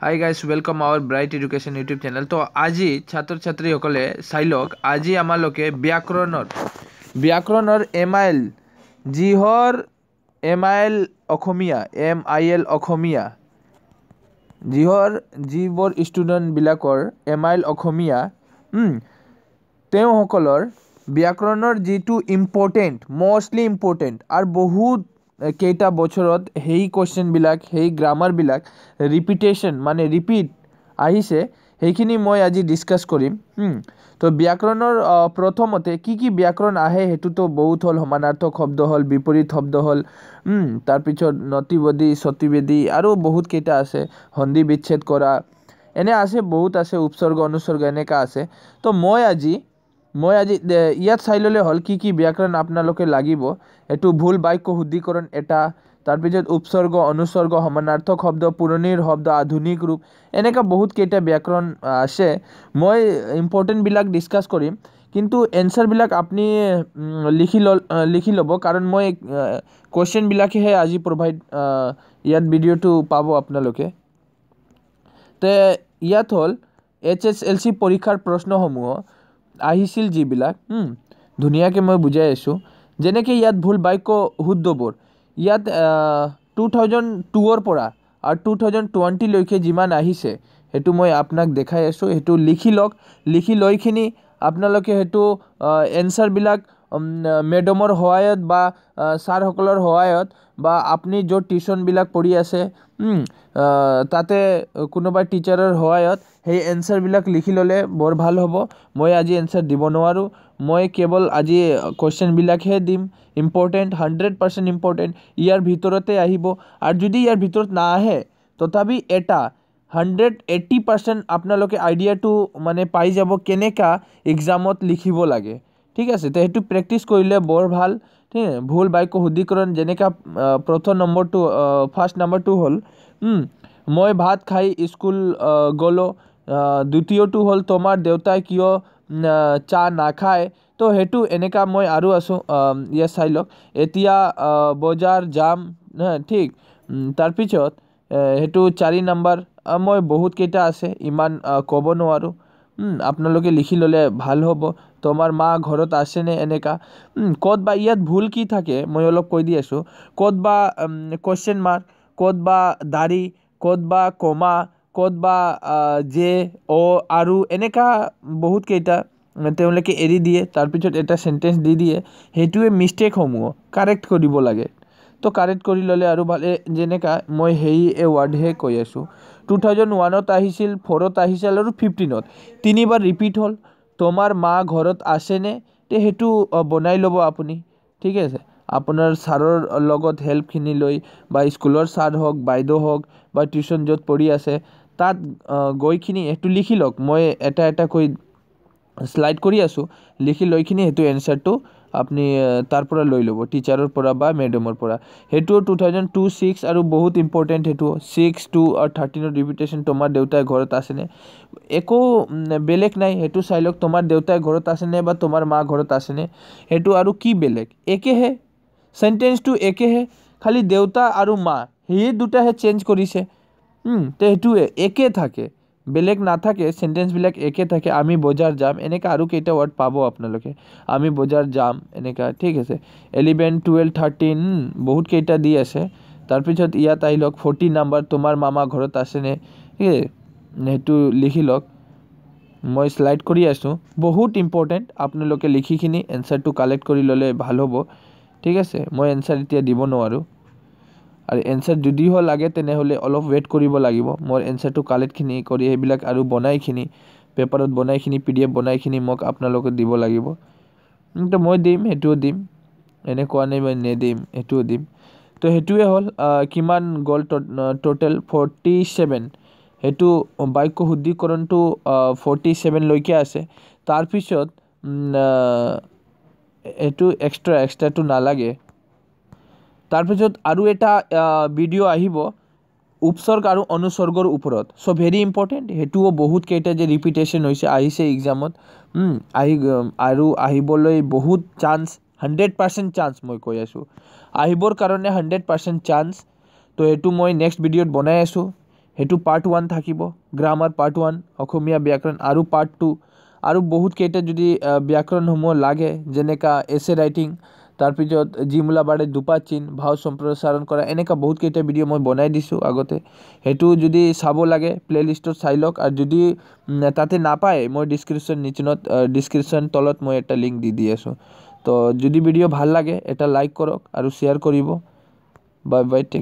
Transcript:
Hi guys, welcome our Bright Education YouTube channel. तो আজি ছাত্ৰ ছাত্ৰীসকলে চাই লওক আজি আমালোকে ব্যাকৰণৰ MIL যিহৰ MIL অসমীয়া MIL অসমীয়া যিবোৰ ষ্টুডেণ্টবিলাকৰ MIL অসমীয়া তেওঁসকলৰ ব্যাকৰণৰ যিটো ইম্পৰ্টেণ্ট মোষ্টলি ইম্পৰ্টেণ্ট আৰু বহুত কেইটা বছৰত সেই কোৱেশ্চনবিলাক সেই গ্ৰামাৰবিলাক ৰিপিটেশ্যন মানে ৰিপিট আহিছে সেইখিনি মই আজি ডিছকাছ কৰিম তো ব্যাকৰণৰ প্ৰথমতে কি ব্যাকৰণ আহে হেতুতো বহুত হল সমানাৰ্থক শব্দ হল বিপৰীত শব্দ হল তাৰপিছত নতিবদী সতিবেদী আৰু বহুত কেইটা আছে সন্ধি বিচ্ছেদ কৰা এনে আছে বহুত আছে উপসৰ্গ অনুসৰ্গ এনেকা আছে তো মই আজি ইয়াত চাই ললে হল কি ব্যাকৰণ আপোনালোকে লাগিব এটো ভুল বাক্য শুদ্ধিকৰণ এটা তাৰপিছত উপসৰ্গ অনুসৰ্গ সমানাৰ্থক শব্দ পুৰণিৰ শব্দ আধুনিক ৰূপ এনেকা বহুত কেইটা ব্যাকৰণ আছে মই ইম্পৰ্টেন্ট বিলাক ডিসকাস কৰিম কিন্তু এনসাৰ বিলাক আপনি লিখি লব কাৰণ মই কোৱেশ্চন বিলাকহে আজি প্ৰভাইড ইয়াত ভিডিওটো পাব আপোনালোকে তে ইয়াত হল HSLC পৰীক্ষাৰ প্ৰশ্নসমূহ আহিছিল যিবিলাক ধুনীয়াকৈ মই বুজাই আছোঁ যেনেকৈ ইয়াত ভুল বাক্য শুদ্ধবোৰ ইয়াত 2002 পৰা আৰু 2020 লৈকে যিমান আহিছে হেতু মই আপোনাক দেখাই আছোঁ হেতু লিখি লৈখিনি আপোনালোকে হেতু এনসাৰ বিলাক মেডমৰ সহায়ত বা ছাৰসকলৰ সহায়ত বা আপুনি য'ত টিউশন বিলাক পঢ়ি আছে তাতে কোনোবা টিচাৰৰ সহায়ত সেই এনসাৰ বিলাক লিখি ললে বৰ ভাল হ'ব মই আজি এনসাৰ দিব নোৱাৰো মই কেৱল আজি কোৱেশ্চন বিলাকহে দিম ইম্পৰ্টেন্ট 100% ইম্পৰ্টেন্ট ইয়াৰ ভিতৰতে আহিব আৰু যদি ইয়াৰ ভিতৰত না আহে তথাপি এটা 180% আপোনালোকে আইডিয়াটো মানে পাই যাব কেনেকা এক্সামত লিখিব লাগে ঠিক আছে তো হেতু প্ৰেক্টিস কৰিলে বৰ ভাল ঠিক ভুল বাক্য শুদ্ধিকৰণ যেনেকা প্ৰথম নম্বৰটো ফাৰ্স্ট নম্বৰটো হল মই ভাত খাই স্কুল গলো দ্বিতীয়টো হল তোমাৰ দেউতাই কিয় চা নাখায় তো হেতু এনেকা মই আৰু আছো ইয়া চাই লওক এতিয়া বজাৰ যাম ঠিক তাৰপিছত হেতু 4 নম্বৰ মই বহুত কেইটা আছে ইমান ক'ব নোৱাৰো আপোনালোকে লিখি ললে ভাল হ'ব তোমাৰ মা ঘৰত আছে নে এনেকা কত বা ইয়াত ভুল কি থাকে মই অলপ কৈ দি আছো কত বা কোৱেশ্চন মাৰ্ক কত বা দাড়ি কত বা কমা কত বা যে অ আৰু এনেকা বহুত কেইটা তেওঁলোকে এৰি দিয়ে তাৰপিছত এটা সেন্টেন্স দি দিয়ে হেতুৱে মিস্টেক সমূহ কাৰেক্ট কৰিব লাগে তো কাৰেক্ট কৰি ললে আৰু ভালে যেনেকা মই হেই এ ওয়াৰ্ড হে কৈ আছো 2001 ত আহিছিল 4 ত আহিছিল আৰু 15 ত তিনিবাৰ ৰিপিট হল তোমাৰ মা ঘৰত আছে নে তে হেতু বনাই লব আপুনি ঠিক আছে আপোনাৰ ছাৰৰ লগত হেল্প খিনি লৈ বা স্কুলৰ ছাৰ হওক বাইদেউ হওক বা টিউশন যত পঢ়ি আছে তাত গৈখিনি হেতু লিখি লওক মই এটা কৈ স্লাইড কৰি আছো লিখি লৈখিনি হেতু এনসাৰটো আপনি তাৰ পৰা লৈ লব টিচাৰৰ পৰা বা মেডমৰ পৰা হেতু 2002 6 আৰু বহুত ইম্পৰ্টেন্ট হেতু 6 2 আৰু 13 ৰ ৰিপিটেশন তোমাৰ দেউতাই ঘৰত আছে নে একো বেলেগ নাই হেতু চাই লওক তোমাৰ দেউতাই ঘৰত আছে নে বা তোমাৰ মা ঘৰত আছে নে হেতু আৰু কি বেলেগ একেহে সেন্টেন্সটো একেহে খালি দেউতা আৰু মা হেই দুটাহে চেঞ্জ কৰিছে তে হেতুৱে একে থাকে বেলেগ নাথাকে সেন্টেন্স বিলাক একে থাকে আমি বজাৰ যাম এনেকা আৰু কেইটা ওয়াৰ্ড পাবো আপোনালোকে আমি বজাৰ যাম এনেকা ঠিক আছে 11 12 13 বহুত কেইটা দি আছে তাৰপিছত ইয়াত আহি লওক 14 নম্বৰ তোমাৰ মামা ঘৰত আছে নে ঠিক আছে হেতু লিখি লওক মই স্লাইড কৰি আছো বহুত ইম্পৰ্টেন্ট আপোনালোকে লিখিখিনি এনসাৰটো কালেক্ট কৰি ললে ভাল হ'ব ঠিক আছে মই এনসাৰ এতিয়া দিব নোৱাৰো আৰু এনসাৰ যদিও লাগে তেনেহলে অলপ ওয়েট কৰিব লাগিব মোৰ এনসাৰটো কালেক্টখিনি কৰি এইবিলাক আৰু বনাইখিনি পেপাৰত বনাইখিনি PDF বনাইখিনি মোক আপোনালোকে দিব লাগিব তো মই দিম হেতুও দিম এনে কোৱা নাই মই নেদিম হেতুও দিম তো হেতুৱে হল কিমান গল টোটাল 47 হেতু বাক্য শুদ্ধিকৰণটো 47 লৈকে আছে তাৰপিছত এটো এক্সট্ৰাটো নালাগে তাৰপিছত আৰু এটা ভিডিও আহিব উপসৰ্গ আৰু অনুসৰ্গৰ ওপৰত সো ভেৰি ইম্পৰ্টেন্ট হেতুও বহুত কেইটা যে ৰিপিটেশন হৈছে আহিছে এক্সামত আৰু আহিবলৈ বহুত চান্স 100% চান্স মই কৈ আছো আহিবৰ কাৰণে 100% চান্স তো হেতু মই নেক্সট ভিডিওত বনাই আছো সেইটো পাৰ্ট 1 থাকিব, গ্ৰামাৰ পাৰ্ট 1, অসমীয়া ব্যাকৰণ আৰু পাৰ্ট 2, আৰু বহুতকেইটা যদি ব্যাকৰণসমূহ লাগে যেনেকা এছে ৰাইটিং, তাৰপিছত জিমলা বাৰে দুপা চিন, ভাও সম্প্ৰসাৰণ কৰা, এনেকুৱা বহুতকেইটা ভিডিঅ' মই বনাই দিছোঁ আগতে। সেইটো যদি চাব লাগে প্লে'লিষ্টত চাই লওক, আৰু যদি তাতে নাপায় মই ডিছক্ৰিপশ্যন তলত মই এটা লিংক দি আছোঁ। তো যদি ভিডিঅ' ভাল লাগে এটা লাইক কৰক আৰু শ্বেয়াৰ কৰিব। Bye bye, tech.